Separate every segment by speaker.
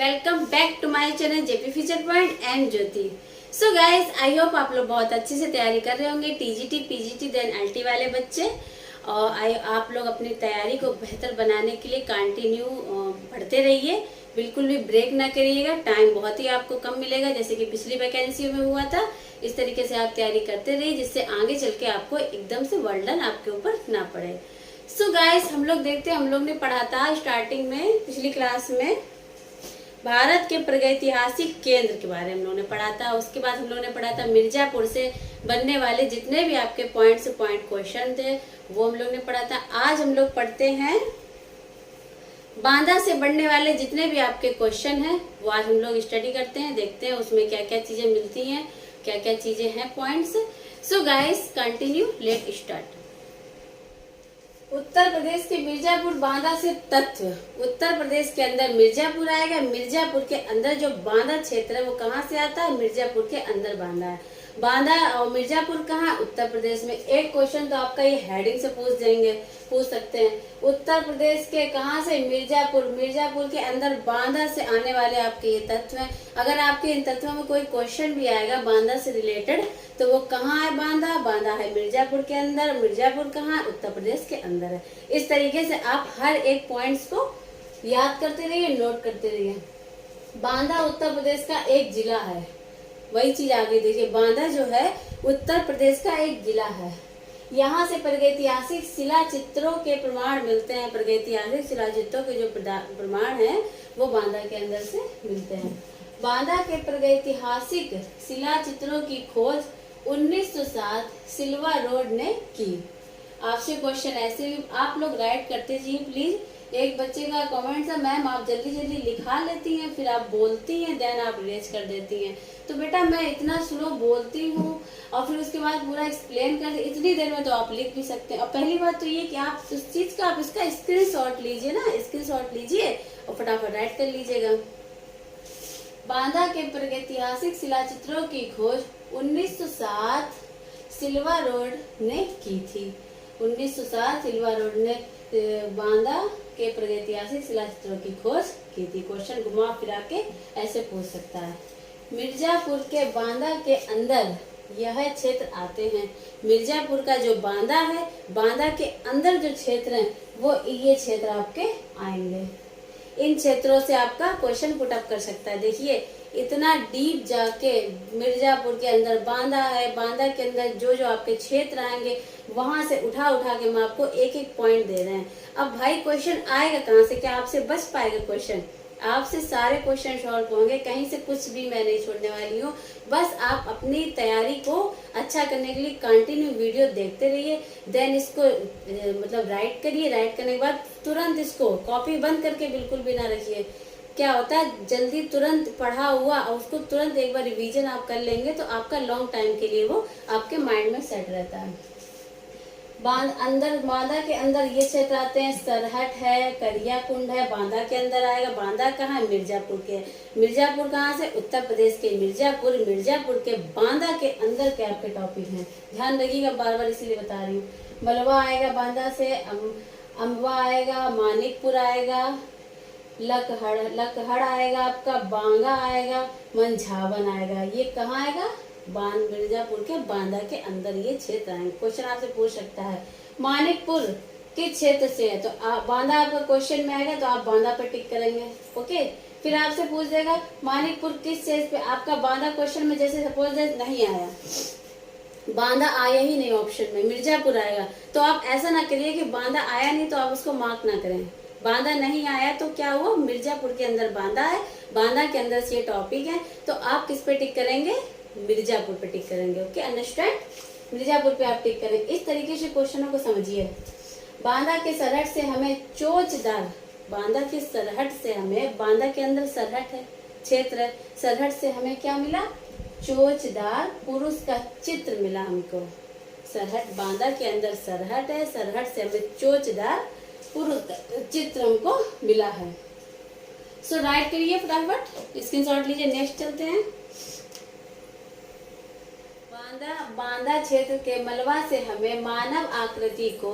Speaker 1: Welcome back to my channel JP future point and Jyoti. So guys, I hope आप लोग बहुत अच्छे से तैयारी कर रहे होंगे। टीजीटी, पीजीटी देन एलटी वाले बच्चे, और आप लोग अपनी तैयारी को बेहतर बनाने के लिए कंटिन्यू पढ़ते रहिए, बिल्कुल भी ब्रेक ना करिएगा। टाइम बहुत ही आपको कम मिलेगा, जैसे कि पिछली वैकेंसी में हुआ था। इस तरीके से आप तैयारी करते रहिए, जिससे आगे चल के आपको एकदम से वर्डन आपके ऊपर ना पड़े। सो गाइस, हम लोग देखते हैं, हम लोग ने पढ़ा था स्टार्टिंग में पिछली क्लास में भारत के प्रागैतिहासिक केंद्र के बारे में हम लोगों ने पढ़ा था। उसके बाद हम लोगों ने पढ़ा था मिर्जापुर से बनने वाले जितने भी आपके पॉइंट से पॉइंट क्वेश्चन थे, वो हम लोग ने पढ़ा था। आज हम लोग पढ़ते हैं बांदा से बनने वाले जितने भी आपके क्वेश्चन हैं, वो आज हम लोग स्टडी करते हैं, देखते हैं उसमें क्या क्या चीजें मिलती हैं, क्या क्या चीजें हैं points. So guys, continue, let start. Uttar Pradesh के मिर्जापुर बांदा से तत्व। उत्तर प्रदेश के अंदर मिर्जापुर आएगा। मिर्जापुर के अंदर जो बांदा क्षेत्र है वो कहाँ से आता है? मिर्जापुर के अंदर बांदा है। बांदा और मिर्जापुर कहाँ? उत्तर प्रदेश में। एक क्वेश्चन तो आपका ये हेडिंग से पूछ सकते हैं। उत्तर प्रदेश के कहाँ से? मिर्जापुर। मिर्जापुर के अंदर बांदा से आने वाले आपके ये तत्व हैं। अगर आपके इन तत्वों में कोई क्वेश्चन भी आएगा बांदा से रिलेटेड, तो वो कहाँ है? बांदा। बांदा है मिर्जापुर के अंदर। मिर्जापुर कहाँ है? उत्तर प्रदेश के अंदर है। इस तरीके से आप हर एक पॉइंट्स को याद करते रहिए, नोट करते रहिए। बांदा उत्तर प्रदेश का एक जिला है। वही चीज आगे देखिए, बांदा जो है उत्तर प्रदेश का एक जिला है। यहाँ से प्रागैतिहासिक शिला चित्रों के प्रमाण मिलते हैं। प्रागैतिहासिक शिला चित्रों के जो प्रमाण हैं वो बांदा के अंदर से मिलते हैं। बांदा के प्रागैतिहासिक शिला चित्रों की खोज 1907 सिल्वा रोड ने की। आपसे क्वेश्चन ऐसे भी आप लोग राइट करते जाइए प्लीज। एक बच्चे का कमेंट था, मैम आप जल्दी जल्दी लिखा लेती हैं, फिर आप बोलती हैं, देन आप इरेज कर देती हैं। तो बेटा मैं इतना स्लो बोलती हूँ और फिर उसके बाद पूरा एक्सप्लेन कर, इतनी देर में तो आप लिख भी सकते हैं। और पहली बात तो ये कि आप उस चीज का आप इसका स्क्रीनशॉट लीजिए ना, स्क्रीनशॉट लीजिए और फटाफट राइट कर लीजिएगा। बांदा के प्रागैतिहासिक शिलाचित्रों की खोज 1907 सिल्वा रोड ने की थी। 1907 सिल्वा रोड ने बांदा के प्रागैतिहासिक शिलाचित्रों की खोज की थी। क्वेश्चन घुमा फिरा के ऐसे पूछ सकता है। मिर्जापुर के बांदा के अंदर यह क्षेत्र आते हैं। मिर्जापुर का जो बांदा है, बांदा के अंदर जो क्षेत्र है वो ये क्षेत्र आपके आएंगे। इन क्षेत्रों से आपका क्वेश्चन पुट अप कर सकता है। देखिए इतना डीप जाके मिर्जापुर के अंदर बांदा है, बांदा के अंदर जो जो आपके क्षेत्र आएंगे वहां से उठा उठा के मैं आपको एक एक पॉइंट दे रहे हैं। अब भाई क्वेश्चन आएगा कहाँ से? क्या आपसे बच पाएगा क्वेश्चन? आपसे सारे क्वेश्चन सॉल्व होंगे, कहीं से कुछ भी मैं नहीं छोड़ने वाली हूँ। बस आप अपनी तैयारी को अच्छा करने के लिए कंटिन्यू वीडियो देखते रहिए, देन इसको मतलब राइट करिए। राइट करने के बाद तुरंत इसको कॉपी बंद करके बिल्कुल भी ना रखिए। क्या होता है, जल्दी तुरंत पढ़ा हुआ और उसको तुरंत एक बार रिवीजन आप कर लेंगे तो आपका लॉन्ग टाइम के लिए वो आपके माइंड में सेट रहता है। बांदा के अंदर ये क्षेत्र आते हैं। सरहट है, करिया कुंड है, बांदा के अंदर आएगा। बांदा कहाँ है? मिर्जापुर के। मिर्जापुर कहाँ से? उत्तर प्रदेश के मिर्जापुर। मिर्जापुर के बांदा के अंदर के आपके टॉपिक हैं, ध्यान रखिएगा, बार बार इसीलिए बता रही हूँ। मलवा आएगा बांदा से, अम्बा आएगा, मानिकपुर आएगा, लकहड़ आएगा आपका, बांगा आएगा, मंझावन आएगा। ये कहाँ आएगा? मिर्जापुर के बांदा के अंदर ये क्षेत्र आएंगे। क्वेश्चन आपसे पूछ सकता है मानिकपुर किस क्षेत्र से है, तो बांदा आपका क्वेश्चन में आएगा तो आप बांदा पर टिक करेंगे। ओके, फिर आपसे पूछ देगा मानिकपुर किस क्षेत्र पे। आपका बांदा क्वेश्चन में जैसे सपोज नहीं आया, बांदा आया ही नहीं ऑप्शन में, मिर्जापुर आएगा, तो आप ऐसा ना करिए कि बांदा आया नहीं तो आप उसको मार्क ना करें। बांदा नहीं आया तो क्या हुआ? मिर्जापुर के अंदर बांदा है, बांदा के अंदर से ये टॉपिक है, तो आप किस पे टिक करेंगे? मिर्जापुर पे टिक करेंगे। Okay, understand? मिर्जापुर पे आप टिक करेंगे। इस तरीके से क्वेश्चनों को समझिए। बांदा के सरहद से हमें चोचदार, बांदा के सरहद से हमें, बांदा के अंदर सरहद है, क्षेत्र है, सरहद से हमें क्या मिला? चोचदार पुरुष का चित्र मिला हमको। सरहद, बांदा के अंदर सरहद है, सरहद से हमें चोचदार पुरुष का चित्र हमको मिला है। सो राइट करिए फटाफट, स्क्रीनशॉट लीजिए। नेक्स्ट चलते हैं। बांदा क्षेत्र के मलबा से हमें मानव आकृति को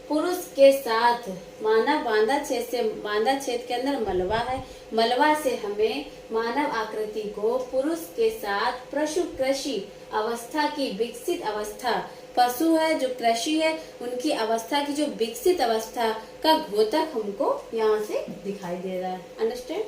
Speaker 1: पुरुष के साथ मानव बांदा क्षेत्र से, बांदा क्षेत्र के अंदर मलवा है, मलवा से हमें मानव आकृति को पुरुष के साथ पशु कृषि अवस्था की विकसित अवस्था, पशु है जो कृषि है उनकी अवस्था की जो विकसित अवस्था का घोतक हमको यहाँ से दिखाई दे रहा है। अंडरस्टैंड।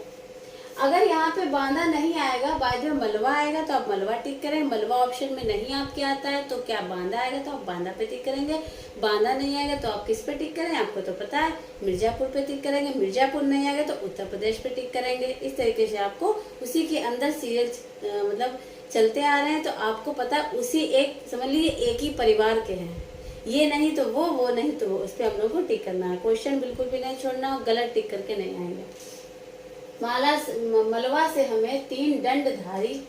Speaker 1: अगर यहाँ पे बांदा नहीं आएगा, बाद में मलवा आएगा तो आप मलवा टिक करें, मलवा ऑप्शन में नहीं आपके आता है तो क्या बांदा आएगा तो आप बांदा पे टिक करेंगे, बांदा नहीं आएगा तो आप किस पे टिक करें, आपको तो पता है मिर्जापुर पे टिक करेंगे, मिर्जापुर नहीं आएगा तो उत्तर प्रदेश पे टिक करेंगे। इस तरीके से आपको उसी के अंदर सीरियल मतलब चलते आ रहे हैं तो आपको पता है उसी एक, समझ लीजिए एक ही परिवार के हैं, ये नहीं तो वो नहीं तो वो, उस पर हम लोग को टिक करना है। क्वेश्चन बिल्कुल भी नहीं छोड़ना, गलत टिक करके नहीं आएंगे। मलवा से हमें 3 दंडधारी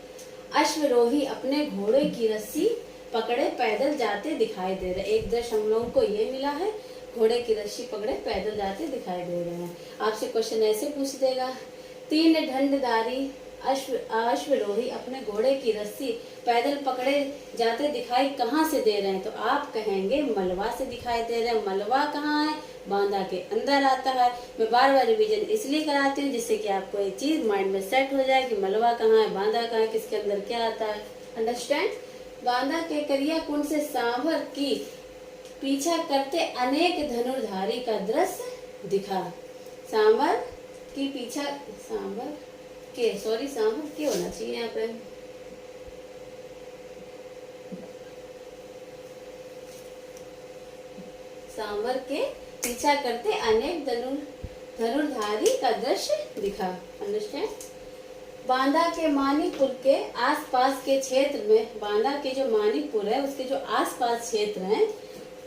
Speaker 1: अश्वरोही अपने घोड़े की रस्सी पकड़े पैदल जाते दिखाई दे रहे। एक दृश्य हम लोगों को ये मिला है, घोड़े की रस्सी पकड़े पैदल जाते दिखाई दे रहे हैं। आपसे क्वेश्चन ऐसे पूछ देगा, 3 दंडधारी अश्वरोही अपने घोड़े की रस्सी पैदल पकड़े जाते दिखाई कहाँ से दे रहे हैं, तो आप कहेंगे मलवा से दिखाई दे रहे हैं। मलवा कहाँ है, बांदा के अंदर आता है। मैं बार बार रिवीजन इसलिए कराती हूँ जिससे कि आपको एक चीज माइंड में सेट हो जाए कि मलवा कहाँ है, बांदा कहाँ है, किसके अंदर क्या आता है। अंडरस्टैंड। बांदा के करिया कुंड से सांभर की पीछा करते अनेक धनुर्धारी का दृश्य दिखा। सांभर की पीछा, सांभर के होना चाहिए यहाँ पे, सांभर के पीछा करते अनेक धनुर्धारी का दृश्य दिखा। अंडरस्टैंड। बांदा के मानिकपुर के आसपास के क्षेत्र में, बांदा के जो मानिकपुर है उसके जो आसपास क्षेत्र हैं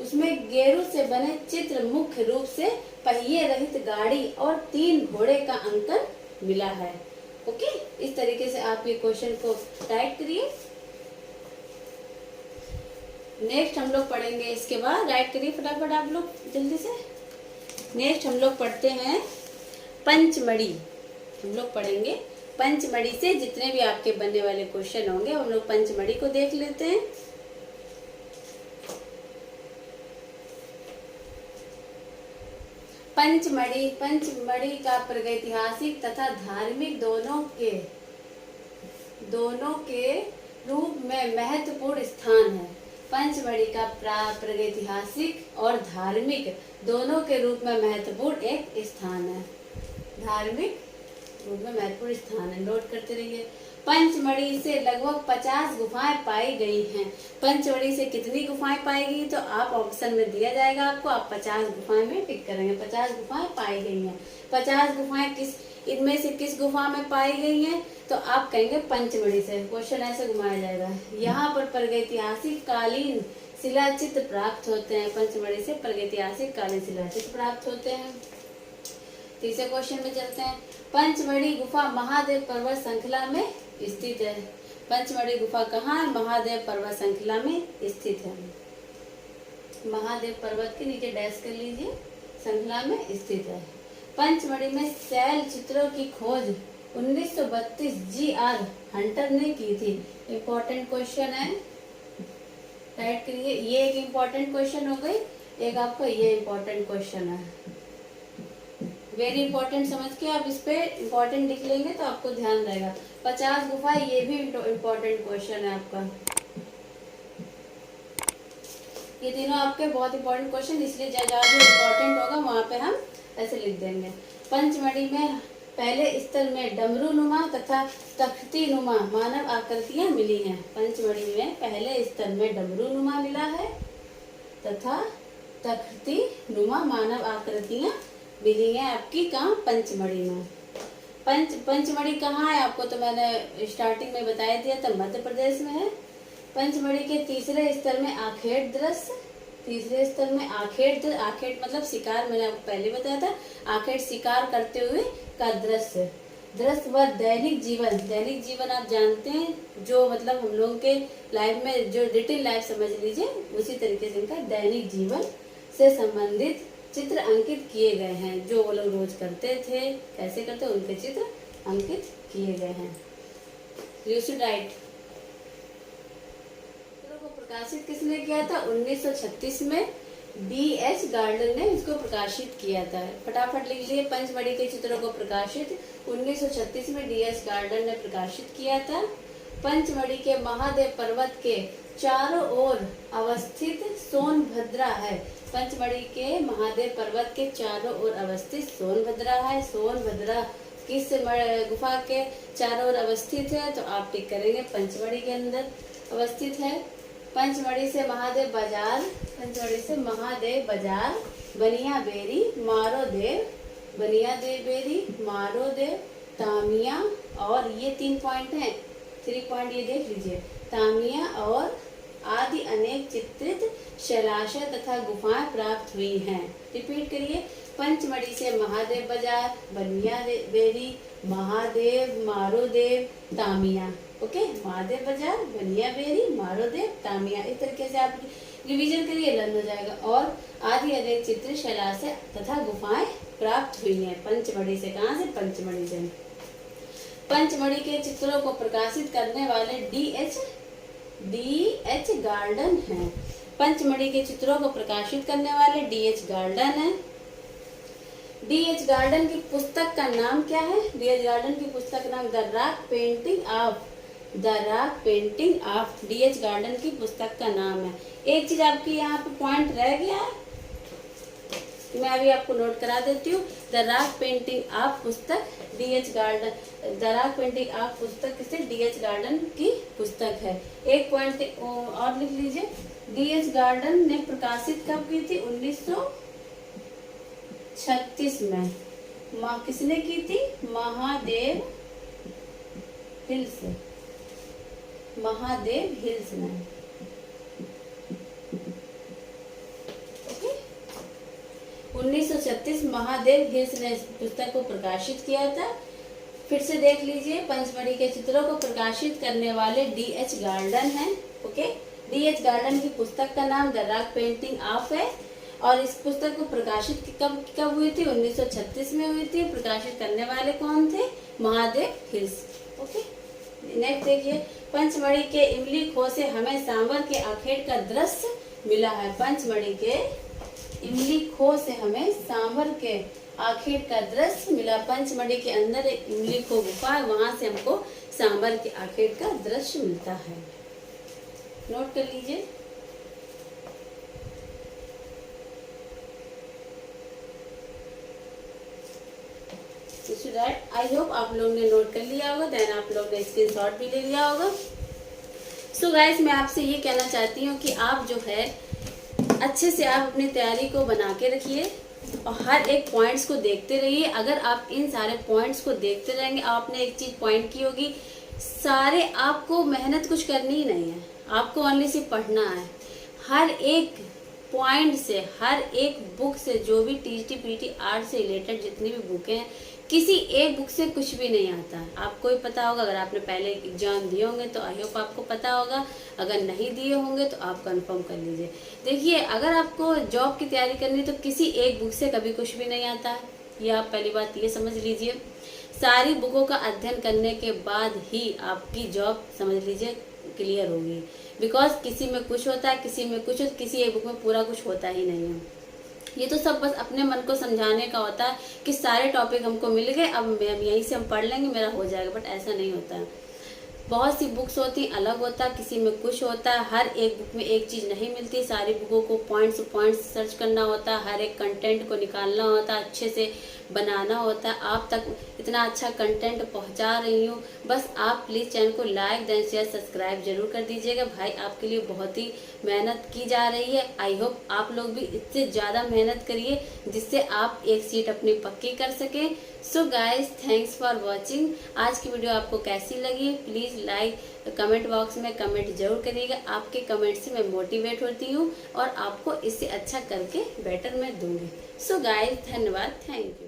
Speaker 1: उसमें गेरू से बने चित्र मुख्य रूप से पहिए रहित गाड़ी और 3 घोड़े का अंकन मिला है। ओके, इस तरीके से आप ये क्वेश्चन को टाइप करिए। नेक्स्ट हम लोग पढ़ेंगे, इसके बाद राइट करिए फटाफट आप लोग जल्दी से। नेक्स्ट हम लोग पढ़ते हैं पंचमढ़ी। हम लोग पढ़ेंगे पंचमढ़ी से जितने भी आपके बनने वाले क्वेश्चन होंगे हम लोग पंचमढ़ी को देख लेते हैं। पंचमढ़ी का प्रागैतिहासिक तथा धार्मिक दोनों के रूप में महत्वपूर्ण स्थान है। पंचमढ़ी का प्रागैतिहासिक और धार्मिक दोनों के रूप में महत्वपूर्ण एक स्थान है। धार्मिक रूप में महत्वपूर्ण स्थान है, नोट करते रहिए। पंचमढ़ी से लगभग 50 गुफाएं पाई गई हैं। पंचमढ़ी से कितनी गुफाएं पाई गई तो आप ऑप्शन में दिया जाएगा आपको, आप 50 गुफाएं में टिक करेंगे। 50 गुफाएं पाई गई हैं। 50 गुफाएं इनमें से किस गुफा में पाई गई हैं तो आप कहेंगे पंचमढ़ी से। क्वेश्चन ऐसे घुमाया जाएगा। यहाँ पर प्रागैतिहासिक कालीन शिलाचित्र प्राप्त होते हैं। पंचमढ़ी से प्रागैतिहासिक कालीन शिलाचित्र प्राप्त होते हैं। तीसरे क्वेश्चन में चलते हैं। पंचमढ़ी गुफा महादेव पर्वत श्रृंखला में स्थित है। पंचमढ़ी गुफा कहाँ है, महादेव पर्वत श्रृंखला में स्थित है। महादेव पर्वत के नीचे डैश कर लीजिए, श्रृंखला में स्थित है। पंचमढ़ी में शैल चित्रों की खोज 1932 जी.आर. हंटर ने की थी। इम्पोर्टेंट क्वेश्चन है, राइट करिए। ये एक इम्पोर्टेंट क्वेश्चन हो गई, एक आपका ये इम्पोर्टेंट क्वेश्चन है। वेरी इंपॉर्टेंट समझ के आप इस पे इम्पोर्टेंट लिख लेंगे तो आपको ध्यान रहेगा। 50 गुफा, ये भी इम्पोर्टेंट क्वेश्चन है आपका। ये तीनों आपके बहुत इंपॉर्टेंट क्वेश्चन, इसलिए जहाँ जो इम्पोर्टेंट होगा वहाँ पे हम ऐसे लिख देंगे। पंचमढ़ी में पहले स्तर में डमरू नुमा तथा तख्ती नुमा मानव आकृतियां मिली हैं। पंचमढ़ी में पहले स्तर में डमरू नुमा मिला है तथा तख्ती नुमा मानव आकृतियां मिली है आपकी कहाँ, पंचमढ़ी में। पंचमढ़ी कहाँ है आपको तो मैंने स्टार्टिंग में बताया दिया था, मध्य प्रदेश में है। पंचमढ़ी के तीसरे स्तर में आखेट दृश्य, तीसरे स्तर में आखेट मतलब शिकार, मैंने आपको पहले बताया था। आखेट शिकार करते हुए का दृश्य व दैनिक जीवन आप जानते हैं जो मतलब हम लोगों के लाइफ में जो डिटेल लाइफ समझ लीजिए, उसी तरीके से इनका दैनिक जीवन से संबंधित चित्र अंकित किए गए हैं। जो वो लोग रोज करते थे, कैसे करते, उनके चित्र अंकित किए गए हैं। You should write. चित्रों को प्रकाशित किसने किया था, 1936 में D.H. गार्डन ने इसको प्रकाशित किया था। फटाफट लिख लिए, पंचमढ़ी के चित्रों को प्रकाशित 1936 में D.H. गार्डन ने प्रकाशित किया था। पंचमढ़ी के महादेव पर्वत के चारों ओर अवस्थित सोनभद्रा है। पंचमढ़ी के महादेव पर्वत के चारों ओर अवस्थित सोनभद्रा है। सोनभद्रा किस गुफा के चारों ओर अवस्थित है? तो आप टिक करेंगे, पंचमढ़ी के अंदर अवस्थित है। पंचमढ़ी से महादेव बाजार, पंचमढ़ी से महादेव बाजार, बनिया बेरी, मारोदेव, बनिया देव बेरी, मारोदेव, तामिया, और ये 3 पॉइंट हैं, 3 पॉइंट ये देख लीजिए, तामिया और आदि अनेक चित्रित शैलाशय तथा गुफाएं प्राप्त हुई हैं। रिपीट करिए, पंचमढ़ी से महादेव बाजार, बनिया बेरी, महादेव, मारोदेव, तामिया। ओके, महादेव बाजार, बनिया बेरी, मारोदेव, तामिया। इस तरीके से आप रिवीजन करिए, लर्न हो जाएगा। और आदि अनेक चित्रित शैलाशय तथा गुफाएं प्राप्त हुई हैं पंचमढ़ी से। कहाँ से? पंचमढ़ी से। पंचमढ़ी के चित्रों को प्रकाशित करने वाले D.H. गार्डन है। पंचमढ़ी के चित्रों को प्रकाशित करने वाले D.H. गार्डन है। D.H. गार्डन की पुस्तक का नाम क्या है? D.H. गार्डन की पुस्तक का नाम the rock painting of D.H. Garden की पुस्तक का नाम है। एक चीज आपकी यहाँ पे पॉइंट रह गया है, मैं अभी आपको नोट करा देती हूँ। द रॉक पेंटिंग ऑफ पुस्तक D.H. Garden, the rock painting of पुस्तक से D.H. गार्डन की पुस्तक है। एक पॉइंट और लिख लीजिए, D.H. गार्डन ने प्रकाशित कब की थी? 1936 में। किसने की थी? महादेव हिल्स, महादेव हिल्स ने। ओके, 1936 महादेव हिल्स ने इस पुस्तक को प्रकाशित किया था। फिर से देख लीजिए, पंचमढ़ी के चित्रों को प्रकाशित करने वाले D.H. गार्डन है। Okay, D.H. गार्डन की पुस्तक का नाम द रॉक पेंटिंग ऑफ है। और इस पुस्तक को प्रकाशित कब हुई थी? 1936 में हुई थी। प्रकाशित करने वाले कौन थे? महादेव हिल्स। ओके, नेक्स्ट देखिए, पंचमढ़ी के इमली खो से हमें सांवर के आखेट का दृश्य मिला है। पंचमढ़ी के इमली खो से हमें सांवर के आखेट का दृश्य मिला। पंचमढ़ी के अंदर एक इमली खो गुफा है, वहां से हमको सांवर के आखेट का दृश्य मिलता है। नोट कर लीजिए। आई होप आप लोग ने नोट कर लिया होगा, देन आप लोग ने स्क्रीनशॉट भी ले लिया होगा। सो गाइस, मैं आपसे ये कहना चाहती हूँ कि आप जो है अच्छे से आप अपनी तैयारी को बना के रखिए और हर एक पॉइंट्स को देखते रहिए। अगर आप इन सारे पॉइंट्स को देखते रहेंगे, आपने एक चीज पॉइंट की होगी, सारे आपको मेहनत कुछ करनी ही नहीं है, आपको ओनली सिर्फ पढ़ना है। हर एक पॉइंट से, हर एक बुक से, जो भी टीजीटी पीटी आर्ट से रिलेटेड जितनी भी बुकें हैं, किसी एक बुक से कुछ भी नहीं आता है। आपको ही पता होगा, अगर आपने पहले एग्जाम दिए होंगे तो आई होप आपको पता होगा, अगर नहीं दिए होंगे तो आप कंफर्म कर लीजिए। देखिए, अगर आपको जॉब की तैयारी करनी है तो किसी एक बुक से कभी कुछ भी नहीं आता है, ये आप पहली बात ये समझ लीजिए। सारी बुकों का अध्ययन करने के बाद ही आपकी जॉब समझ लीजिए क्लियर होगी। बिकॉज किसी में कुछ होता है, किसी में कुछ, किसी एक बुक में पूरा कुछ होता ही नहीं है। ये तो सब बस अपने मन को समझाने का होता है कि सारे टॉपिक हमको मिल गए, अब यहीं से हम पढ़ लेंगे, मेरा हो जाएगा, बट ऐसा नहीं होता है। बहुत सी बुक्स होती अलग होता है, किसी में कुछ होता है, हर एक बुक में एक चीज़ नहीं मिलती। सारी बुकों को पॉइंट्स सर्च करना होता है, हर एक कंटेंट को निकालना होता है, अच्छे से बनाना होता है। आप तक इतना अच्छा कंटेंट पहुंचा रही हूँ, बस आप प्लीज़ चैनल को लाइक देन शेयर सब्सक्राइब जरूर कर दीजिएगा। भाई आपके लिए बहुत ही मेहनत की जा रही है। आई होप आप लोग भी इससे ज़्यादा मेहनत करिए जिससे आप एक सीट अपनी पक्की कर सकें। So guys, thanks for watching. आज की वीडियो आपको कैसी लगी प्लीज़ लाइक कमेंट बॉक्स में कमेंट जरूर करिएगा। आपके कमेंट से मैं मोटिवेट होती हूँ और आपको इससे अच्छा करके बेटर मैं दूंगी। सो गाइज, धन्यवाद, थैंक यू।